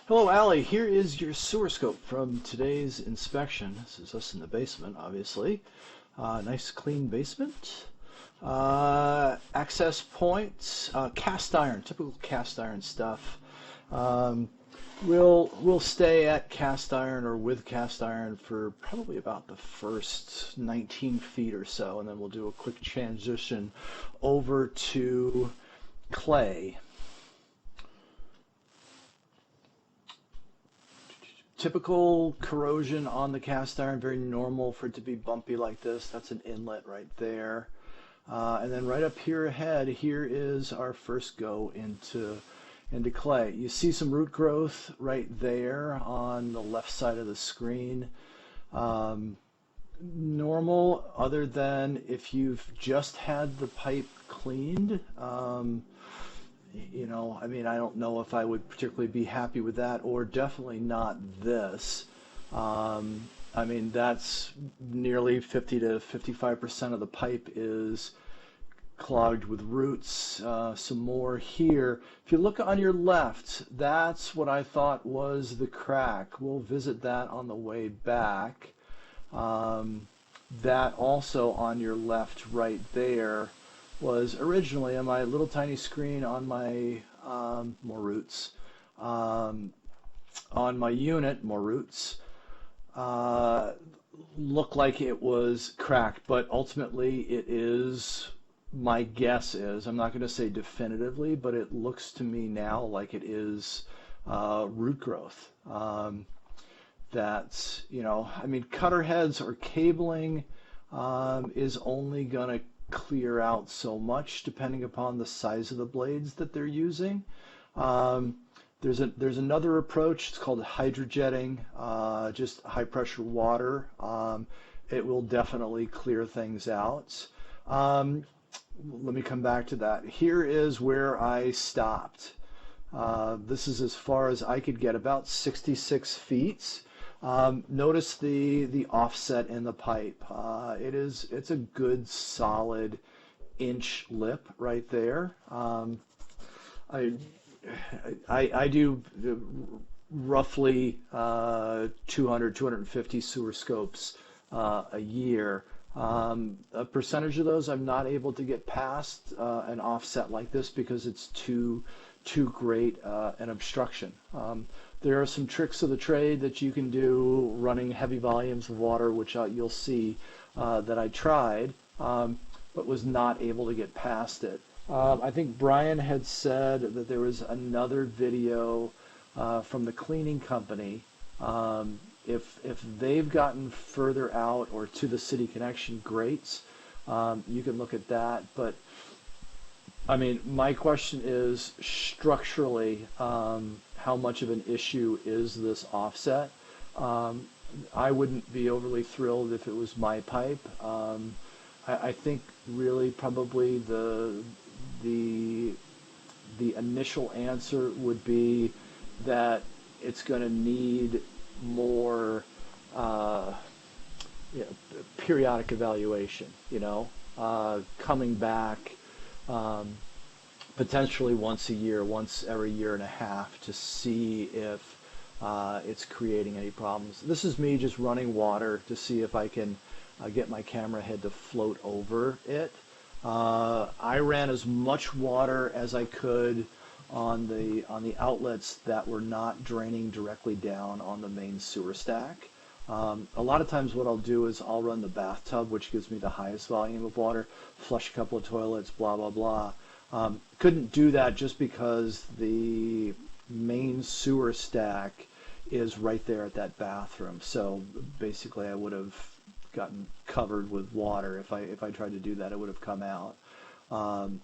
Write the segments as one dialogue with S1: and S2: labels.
S1: Hello, Allie. Here is your sewer scope from today's inspection. This is us in the basement, obviously. Nice clean basement. Access points, cast iron, typical cast iron stuff. Um, we'll stay at cast iron or with cast iron for probably about the first 19 feet or so, and then we'll do a quick transition over to clay. Typical corrosion on the cast iron, very normal for it to be bumpy like this. That's an inlet right there. And then right up here ahead, here is our first go into clay. You see some root growth right there on the left side of the screen. Um, Normal, other than if you've just had the pipe cleaned. I mean, I don't know if I would particularly be happy with that, or definitely not this. I mean, that's nearly 50 to 55% of the pipe is clogged with roots. Some more here. If you look on your left, that's what I thought was the crack. We'll visit that on the way back. Um, that also on your left right there was originally on my little tiny screen on my more roots um, on my unit, more roots, uh, looked like it was cracked, but ultimately it is, my guess is, I'm not going to say definitively, but it looks to me now like it is root growth. I mean, cutter heads or cabling is only going to clear out so much depending upon the size of the blades that they're using. Um, there's another approach. It's called hydrojetting, just high pressure water. It will definitely clear things out. Um, Let me come back to that. Here is where I stopped. This is as far as I could get, about 66 feet. Notice the offset in the pipe. It's a good solid inch lip right there. I, I do roughly 200, 250 sewer scopes a year. A percentage of those I'm not able to get past an offset like this because it's too great an obstruction. There are some tricks of the trade that you can do running heavy volumes of water, which you'll see that I tried, but was not able to get past it. I think Brian had said that there was another video from the cleaning company. If they've gotten further out or to the city connection, great. You can look at that. But I mean, my question is structurally, how much of an issue is this offset? Um, I wouldn't be overly thrilled if it was my pipe. I think really probably the the initial answer would be that it's going to need more uh, you know, periodic evaluation, coming back um, potentially once a year, once every year and a half to see if it's creating any problems. This is me just running water to see if I can get my camera head to float over it. I ran as much water as I could on the outlets that were not draining directly down on the main sewer stack. A lot of times what I'll do is I'll run the bathtub, which gives me the highest volume of water, flush a couple of toilets, blah, blah, blah. Couldn't do that just because the main sewer stack is right there at that bathroom. So basically I would have gotten covered with water. If I tried to do that, it would have come out. Um,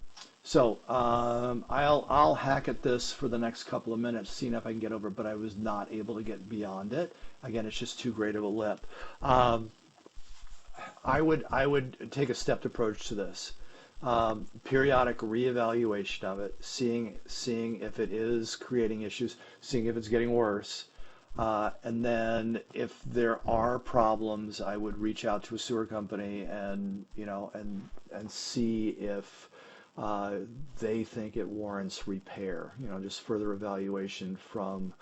S1: I'll hack at this for the next couple of minutes, seeing if I can get over it, but I was not able to get beyond it. Again, it's just too great of a lip. Um, I would take a stepped approach to this. Periodic reevaluation of it, seeing if it is creating issues, seeing if it's getting worse. And then if there are problems, I would reach out to a sewer company and, and see if they think it warrants repair, just further evaluation from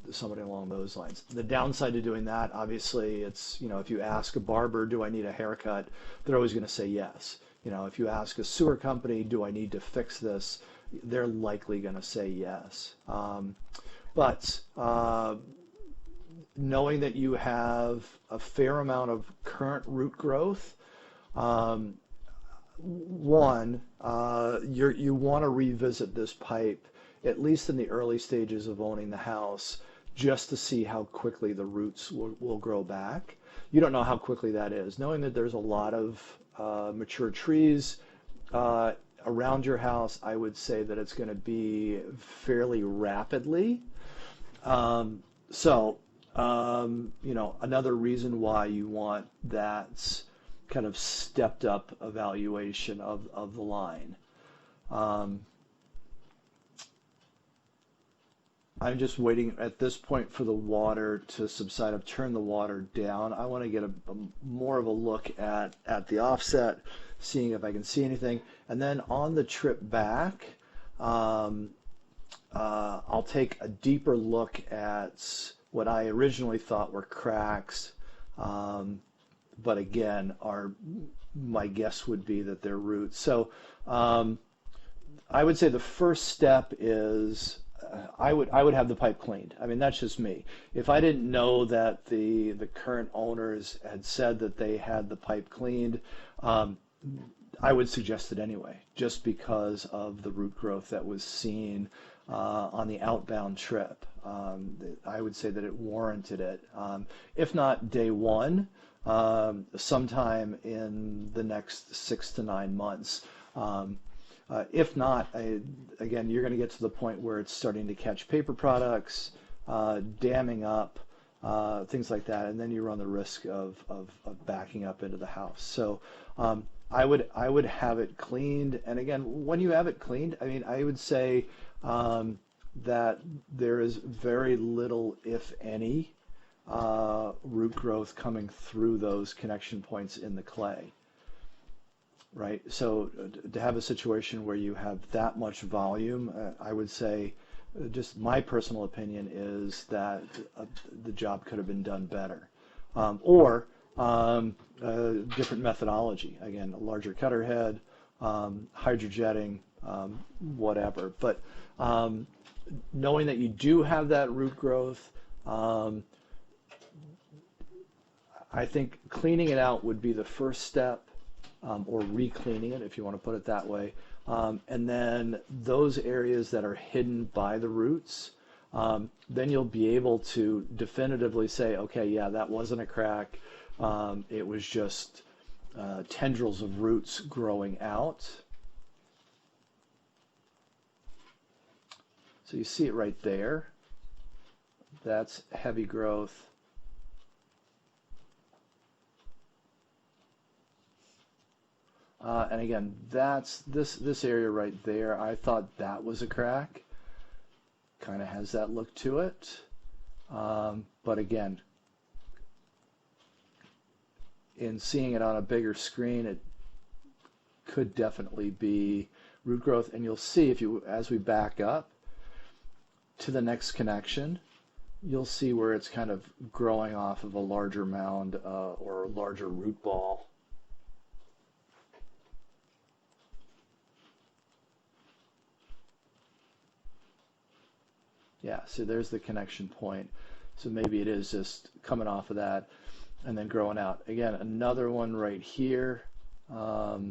S1: somebody along those lines. The downside to doing that, obviously, it's, if you ask a barber, do I need a haircut? They're always going to say yes. If you ask a sewer company, do I need to fix this? They're likely going to say yes. But knowing that you have a fair amount of current root growth, one, you want to revisit this pipe, at least in the early stages of owning the house, just to see how quickly the roots will grow back. You don't know how quickly that is. Knowing that there's a lot of mature trees around your house, I would say that it's going to be fairly rapidly. Another reason why you want that kind of stepped up evaluation of the line. I'm just waiting at this point for the water to subside. I've turned the water down. I want to get more of a look at the offset, seeing if I can see anything. And then on the trip back, I'll take a deeper look at what I originally thought were cracks. But again, my guess would be that they're roots. So I would say the first step is I would have the pipe cleaned. I mean, that's just me. If I didn't know that the current owners had said that they had the pipe cleaned, I would suggest it anyway, just because of the root growth that was seen on the outbound trip. I would say that it warranted it. If not day one, sometime in the next 6 to 9 months. If not, again, you're going to get to the point where it's starting to catch paper products, damming up, things like that, and then you run the risk of backing up into the house. So I would have it cleaned, and again, when you have it cleaned, I mean, I would say that there is very little, if any, root growth coming through those connection points in the clay. Right, so to have a situation where you have that much volume, I would say, just my personal opinion is that the job could have been done better, or different methodology. Again, a larger cutter head, hydrojetting, whatever. But knowing that you do have that root growth, I think cleaning it out would be the first step. Or re-cleaning it, if you want to put it that way. And then those areas that are hidden by the roots, then you'll be able to definitively say, okay, yeah, that wasn't a crack. It was just tendrils of roots growing out. So you see it right there. That's heavy growth. And again, that's this area right there. I thought that was a crack. Kind of has that look to it. But again, in seeing it on a bigger screen, it could definitely be root growth. And you'll see as we back up to the next connection, you'll see where it's kind of growing off of a larger mound or a larger root ball. Yeah, so there's the connection point. So maybe it is just coming off of that and then growing out. Again, another one right here. That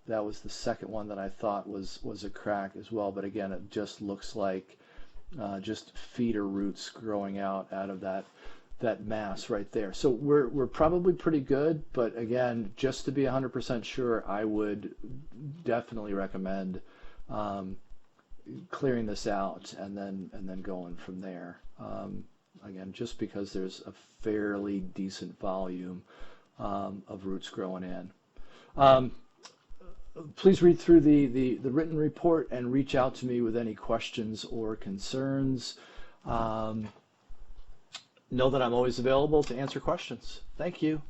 S1: was the second one that I thought was a crack as well. But again, it just looks like just feeder roots growing out of that mass right there. So we're probably pretty good. But again, just to be 100% sure, I would definitely recommend clearing this out and then going from there. Again, just because there's a fairly decent volume of roots growing in. Please read through the written report and reach out to me with any questions or concerns. Know that I'm always available to answer questions. Thank you.